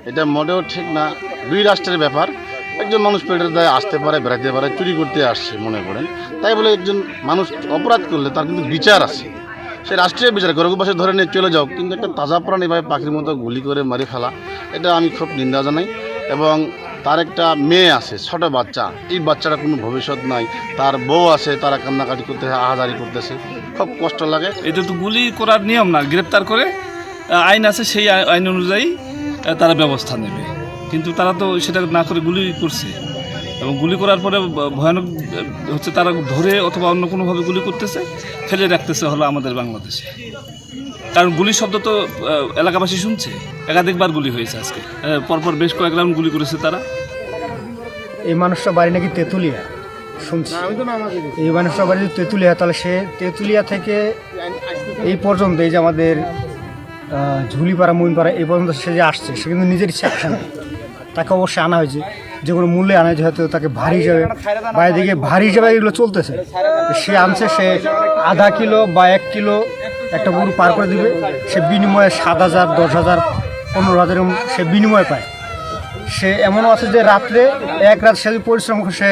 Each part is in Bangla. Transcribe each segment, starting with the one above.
এটা মোটেও ঠিক না। দুই রাষ্ট্রের ব্যাপার। একজন মানুষ পেটের দায়ে আসতে পারে, বেড়াতে পারে, চুরি করতে আসছে মনে করেন, তাই বলে একজন মানুষ অপরাধ করলে তার কিন্তু বিচার আছে। সে রাষ্ট্রীয় বিচার করে পাশে ধরে নিয়ে চলে যাও, কিন্তু একটা তাজা প্রাণ এভাবে পাখির মতো গুলি করে মারি ফেলা, এটা আমি খুব নিন্দা জানাই। এবং তার একটা মেয়ে আছে, ছোট বাচ্চা, এই বাচ্চাটা কোনো ভবিষ্যৎ নাই, তার বউ আছে, তারা কান্নাকাটি করতেছে, আহাজারি করতেছে, খুব কষ্ট লাগে। এটা তো গুলি করার নিয়ম না, গ্রেপ্তার করে আইন আছে, সেই আইন অনুযায়ী তারা ব্যবস্থা নেবে, কিন্তু তারা তো সেটা না করে গুলি করছে। এবং গুলি করার পরে ভয়ানক হচ্ছে তারা ধরে অথবা অন্য কোনোভাবে গুলি করতেছে, ফেলে রাখতেছে হলো আমাদের বাংলাদেশে। কারণ গুলির শব্দ তো এলাকাবাসী শুনছে, একাধিকবার গুলি হয়েছে আজকে, পরপর বেশ কয়েক রাউন্ড গুলি করেছে তারা। এই মানুষটা বাড়ি নাকি তেঁতুলিয়া শুনছি। এই মানুষটা বাড়ি যদি তেঁতুলিয়া, তাহলে সে তেঁতুলিয়া থেকে এই পর্যন্ত, এই যে আমাদের ঝুলিপাড়া মইনপাড়া এই পর্যন্ত সে যে আসছে, সে কিন্তু নিজের ইচ্ছা আসে না, তাকে অবশ্যই আনা হয়েছে, যে কোনো মূল্যে আনা হয়েছে। হয়তো তাকে ভারী হিসাবে, বাইরে দিকে ভারী হিসাবে এগুলো চলতেছে, সে আনছে, সে আধা কিলো বা 1 কিলো একটা গরু পার করে দিবে, সে বিনিময়ে 7,000, 10,000, 15,000 সে বিনিময়ে পায়। সে এমনও আছে যে রাত্রে এক রাত সে পরিশ্রম করে সে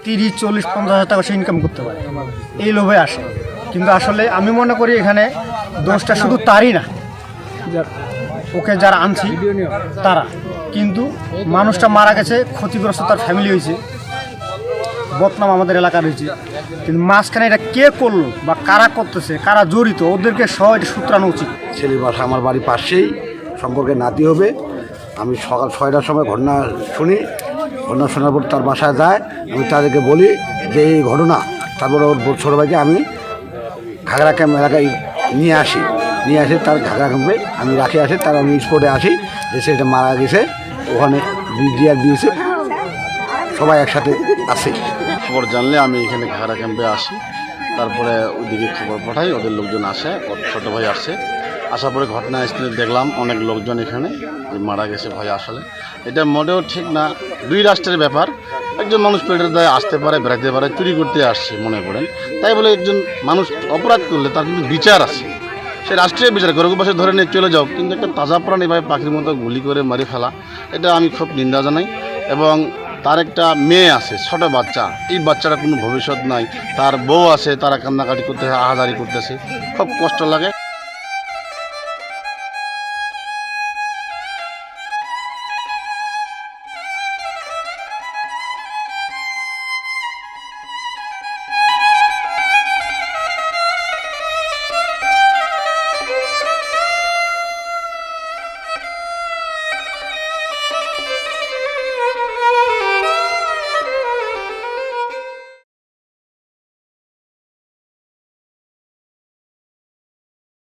30, 40, 50,000 টাকা সে ইনকাম করতে পারে, এই লোভে আসে। কিন্তু আসলে আমি মনে করি এখানে দোষটা শুধু তারই না, ওকে যারা আনছি তারা, কিন্তু মানুষটা মারা গেছে, ক্ষতিগ্রস্ত তার ফ্যামিলি হয়েছে, বদনাম আমাদের এলাকার হয়েছে, কিন্তু মাঝখানে এটা কে করলো বা কারা করতেছে, কারা জড়িত, ওদেরকে সহ এটা সূত্রানো উচিত। ছেলের বাসা আমার বাড়ির পাশেই, সম্পর্কে নাতি হবে। আমি সকাল 6টার সময় ঘটনা শুনি, ঘটনা শোনার পর তার বাসায় যায়, আমি তাদেরকে বলি যে এই ঘটনা। তারপর ওর ছোটো ভাইকে আমি ঘাগড়া ক্যাম্প এলাকায় নিয়ে আসি, তার ঘাগড়া ক্যাম্পে আমি রাখি আসি, তার আমি স্পটে আসি, যে সেটা মারা গেছে, ওখানে বিডিআর দিয়েছে, সবাই একসাথে আসি। খবর জানলে আমি এখানে ঘাগড়া ক্যাম্পে আসি, তারপরে ওইদিকে খবর পাঠাই, ওদের লোকজন আসে, ওর ছোটো ভাই আসে, আসার পরে ঘটনাস্থলে দেখলাম অনেক লোকজন এখানে মারা গেছে। ভাই আসলে এটা মোটেও ঠিক না। দুই রাষ্ট্রের ব্যাপার। একজন মানুষ পেটের দায়ে আসতে পারে, বেড়াতে পারে, চুরি করতে আসছে মনে করেন, তাই বলে একজন মানুষ অপরাধ করলে তার কিন্তু বিচার আছে। সে রাষ্ট্রীয় বিচার করে পাশে ধরে নিয়ে চলে যাও, কিন্তু একটা তাজা প্রাণ এভাবে পাখির মতো গুলি করে মারি ফেলা, এটা আমি খুব নিন্দা জানাই। এবং তার একটা মেয়ে আছে, ছোট বাচ্চা, এই বাচ্চাটা কোনো ভবিষ্যৎ নাই, তার বউ আছে, তারা কান্নাকাটি করতেছে, আহাজারি করতেছে, খুব কষ্ট লাগে।